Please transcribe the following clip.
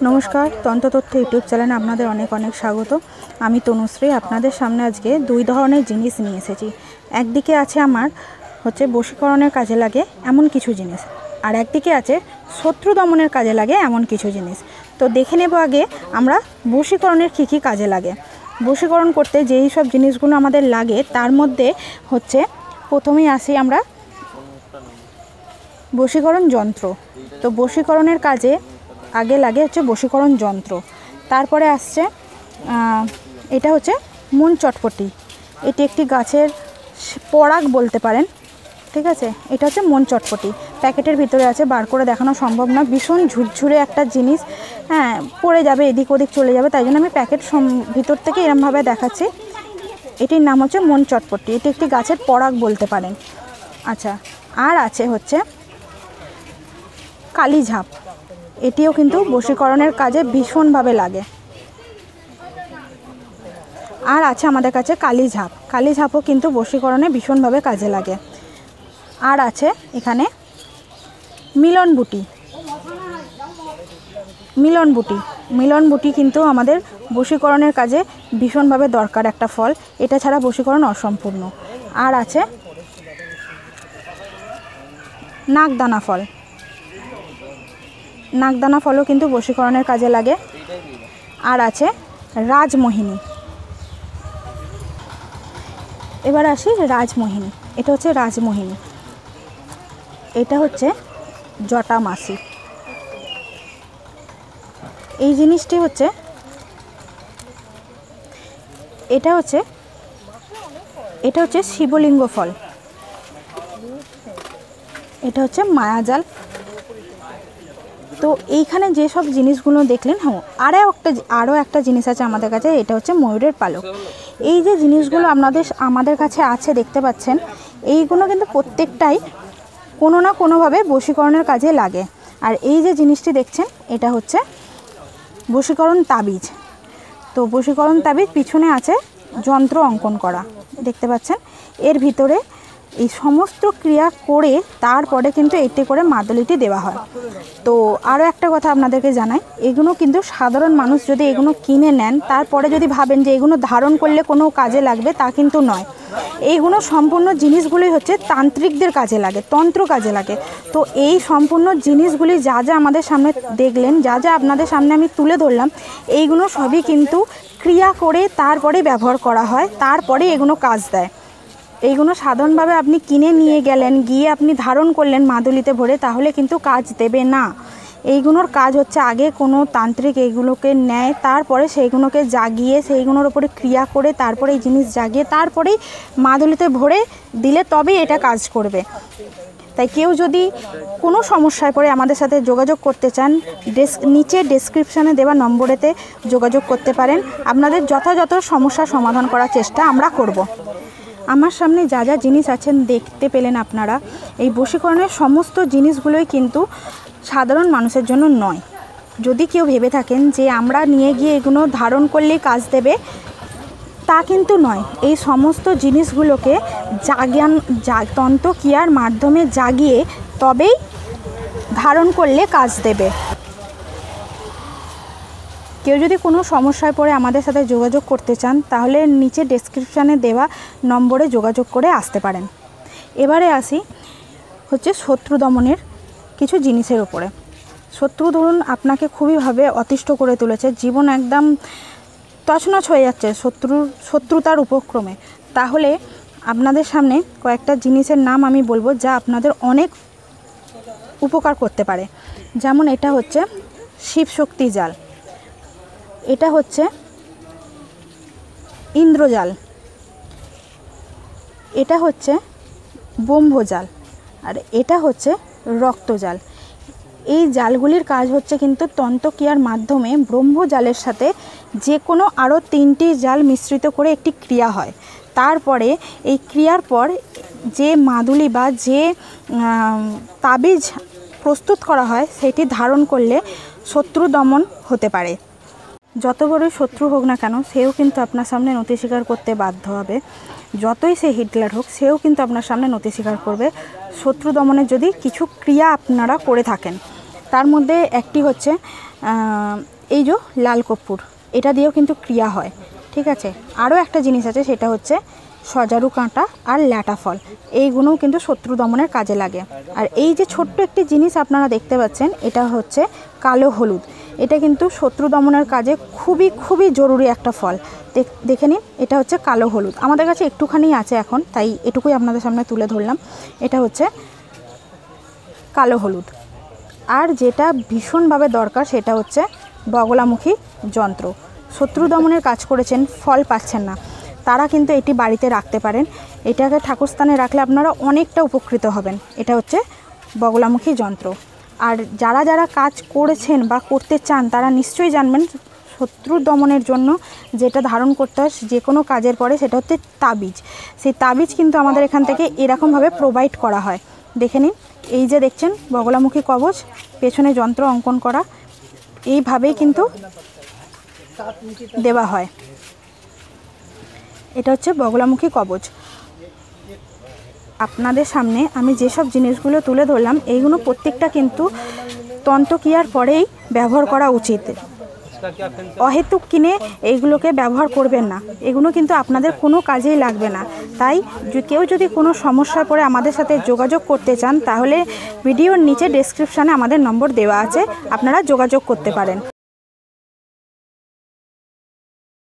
নমস্কার, তন্ত্রতথ্য ইউটিউব চ্যানেলে আপনাদের অনেক অনেক স্বাগত। আমি তনুশ্রী আপনাদের সামনে আজকে দুই ধরনের জিনিস নিয়ে এসেছি। একদিকে আছে আমার বশীকরণের কাজে লাগে এমন কিছু জিনিস, আর একদিকে আছে শত্রু দমনের কাজে লাগে এমন কিছু জিনিস। তো দেখে নেব আগে আমরা বশীকরণের কী কী কাজে লাগে। বশীকরণ করতে যেই সব জিনিসগুলো আমাদের লাগে তার মধ্যে প্রথমেই আসি আমরা বশীকরণ যন্ত্র। তো বশীকরণের কাজে আগে লাগে বশীকরণ যন্ত্র। তারপরে আসছে এটা মন চটপটি। এটি একটি গাছের পরাগ বলতে পারেন, ঠিক আছে। এটা মন চটপটি, প্যাকেটের ভিতরে আছে, বার করে দেখানো সম্ভব না। ভীষণ ঝুরঝুরে একটা জিনিস, হ্যাঁ, পড়ে যাবে, এদিক ওদিক চলে যাবে, তাই জন্য আমি প্যাকেট ভিতর থেকে এরমভাবে দেখাচ্ছি। এটির নাম মন চটপটি। এটি একটি গাছের পরাগ বলতে পারেন। আচ্ছা, আর আছে কালিঝাপ। এটিও কিন্তু বশীকরণের কাজে ভীষণভাবে লাগে। আর আছে আমাদের কাছে কালিঝাপ। কালিঝাপও কিন্তু বশীকরণে ভীষণভাবে কাজে লাগে। আর আছে এখানে মিলনবুটি। মিলনবুটি কিন্তু আমাদের বশীকরণের কাজে ভীষণভাবে দরকার একটা ফল। এটা ছাড়া বশীকরণ অসম্পূর্ণ। আর আছে নাগদানা ফল। নাগদানা ফলও কিন্তু বশীকরণের কাজে লাগে। আর আছে রাজমোহিনী। এবার আসি রাজমোহিনী। এটা রাজমোহিনী। এটা জটামাসি। এই জিনিসটি এটা শিবলিঙ্গ ফল। এটা মায়াজাল। তো এইখানে যে সব জিনিসগুলো দেখলেন, আরও একটা জিনিস আছে আমাদের কাছে। এটা ময়ূরের পালক। এই যে জিনিসগুলো আমাদের কাছে আছে দেখতে পাচ্ছেন, এইগুলো কিন্তু প্রত্যেকটাই কোনো না কোনোভাবে বশীকরণের কাজে লাগে। আর এই যে জিনিসটি দেখছেন, এটা বশীকরণ তাবিজ। তো বশীকরণ তাবিজ পিছনে আছে যন্ত্র অঙ্কন করা, দেখতে পাচ্ছেন। এর ভিতরে এই সমস্ত ক্রিয়া করে তারপরে কিন্তু এতে করে মাদুলিটি দেওয়া হয়। তো আরও একটা কথা আপনাদেরকে জানাই, এগুলো কিন্তু সাধারণ মানুষ যদি এগুলো কিনে নেন, তারপরে যদি ভাবেন যে এগুলো ধারণ করলে কোনো কাজে লাগবে, তা কিন্তু নয়। এইগুলো সম্পূর্ণ জিনিসগুলি তান্ত্রিকদের কাজে লাগে, তন্ত্র কাজে লাগে। তো এই সম্পূর্ণ জিনিসগুলি যা যা আমাদের সামনে দেখলেন, যা যা আপনাদের সামনে আমি তুলে ধরলাম, এইগুলো সবই কিন্তু ক্রিয়া করে তারপরে ব্যবহার করা হয়, তারপরে এগুলো কাজ দেয়। এইগুলো সাধারণভাবে আপনি কিনে নিয়ে গেলেন, গিয়ে আপনি ধারণ করলেন মাদুলিতে ভরে, তাহলে কিন্তু কাজ দেবে না। এইগুলোর কাজ আগে কোনো তান্ত্রিক এইগুলোকে নেয়, তারপরে সেইগুলোকে জাগিয়ে সেইগুলোর ওপরে ক্রিয়া করে তারপরে এই জিনিস জাগিয়ে তারপরেই মাদুলিতে ভরে দিলে তবেই এটা কাজ করবে। তাই কেউ যদি কোনো সমস্যায় পড়ে আমাদের সাথে যোগাযোগ করতে চান, নিচে ডেসক্রিপশানে দেওয়া নম্বরেতে যোগাযোগ করতে পারেন। আপনাদের যথাযথ সমস্যার সমাধান করার চেষ্টা আমরা করব। আমার সামনে যা যা জিনিস আছেন দেখতে পেলেন আপনারা, এই বশীকরণের সমস্ত জিনিসগুলোই কিন্তু সাধারণ মানুষের জন্য নয়। যদি কেউ ভেবে থাকেন যে আমরা নিয়ে গিয়ে এগুলো ধারণ করলেই কাজ দেবে, তা কিন্তু নয়। এই সমস্ত জিনিসগুলোকে তন্ত্রক্রিয়ার মাধ্যমে জাগিয়ে তবেই ধারণ করলে কাজ দেবে। কেউ যদি কোনো সমস্যায় পড়ে আমাদের সাথে যোগাযোগ করতে চান, তাহলে নিচে ডেসক্রিপশানে দেওয়া নম্বরে যোগাযোগ করে আসতে পারেন। এবারে আসি শত্রু দমনের কিছু জিনিসের উপরে। শত্রু ধরুন আপনাকে খুবইভাবে অতিষ্ঠ করে তুলেছে, জীবন একদম তছনছ হয়ে যাচ্ছে শত্রুতার উপক্রমে, তাহলে আপনাদের সামনে কয়েকটা জিনিসের নাম আমি বলবো যা আপনাদের অনেক উপকার করতে পারে। যেমন এটা শিবশক্তি জাল, এটা ইন্দ্রজাল, এটা ব্রহ্মজাল, আর এটা রক্তজাল। এই জালগুলির কাজ কিন্তু তন্ত্রক্রিয়ার মাধ্যমে ব্রহ্মজালের সাথে যে কোনো আরও 3টি জাল মিশ্রিত করে একটি ক্রিয়া হয়। তারপরে এই ক্রিয়ার পর যে মাদুলি বা যে তাবিজ প্রস্তুত করা হয়, সেটি ধারণ করলে শত্রু দমন হতে পারে। যত বড়ই শত্রু হোক না কেন, সেও কিন্তু আপনার সামনে নতি স্বীকার করতে বাধ্য হবে। যতই সে হিটলার হোক, সেও কিন্তু আপনার সামনে নতি স্বীকার করবে শত্রু দমনের যদি কিছু ক্রিয়া আপনারা করে থাকেন। তার মধ্যে একটি এই যে লাল কর্পূর, এটা দিয়েও কিন্তু ক্রিয়া হয়। ঠিক আছে, আরও একটা জিনিস আছে, সেটা হচ্ছে সজারু কাঁটা আর ল্যাটা ফল, এইগুলোও কিন্তু শত্রু দমনের কাজে লাগে। আর এই যে ছোট্ট একটি জিনিস আপনারা দেখতে পাচ্ছেন, এটা হচ্ছে কালো হলুদ। এটা কিন্তু শত্রু দমনের কাজে খুবই খুবই জরুরি একটা ফল। দেখে নিন, এটা হচ্ছে কালো হলুদ। আমাদের কাছে একটুখানি আছে এখন, তাই এটুকুই আপনাদের সামনে তুলে ধরলাম। এটা হচ্ছে কালো হলুদ। আর যেটা ভীষণভাবে দরকার সেটা হচ্ছে বগলামুখী যন্ত্র। শত্রু দমনের কাজ করেছেন, ফল পাচ্ছেন না, তারা কিন্তু এটি বাড়িতে রাখতে পারেন। এটাকে ঠাকুরস্থানে রাখলে আপনারা অনেকটা উপকৃত হবেন। এটা হচ্ছে বগলামুখী যন্ত্র। আর যারা যারা কাজ করেছেন বা করতে চান তারা নিশ্চয়ই জানবেন শত্রু দমনের জন্য যেটা ধারণ করতে হয় যে কোনো কাজের পরে, সেটা হচ্ছে তাবিজ। সেই তাবিজ কিন্তু আমাদের এখান থেকে এরকমভাবে প্রোভাইড করা হয়। দেখে নিন, এই যে দেখছেন বগলামুখী কবচ, পেছনে যন্ত্র অঙ্কন করা, এইভাবেই কিন্তু দেওয়া হয়। এটা হচ্ছে বগলামুখী কবচ। আপনাদের সামনে আমি যেসব জিনিসগুলো তুলে ধরলাম, এইগুলো প্রত্যেকটা কিন্তু তন্ত্রক্রিয়ার পরেই ব্যবহার করা উচিত। অহেতুক কিনে এইগুলোকে ব্যবহার করবেন না, এগুলো কিন্তু আপনাদের কোনো কাজেই লাগবে না। তাই কেউ যদি কোনো সমস্যায় পড়ে আমাদের সাথে যোগাযোগ করতে চান, তাহলে ভিডিওর নিচে ডেসক্রিপশানে আমাদের নম্বর দেওয়া আছে, আপনারা যোগাযোগ করতে পারেন।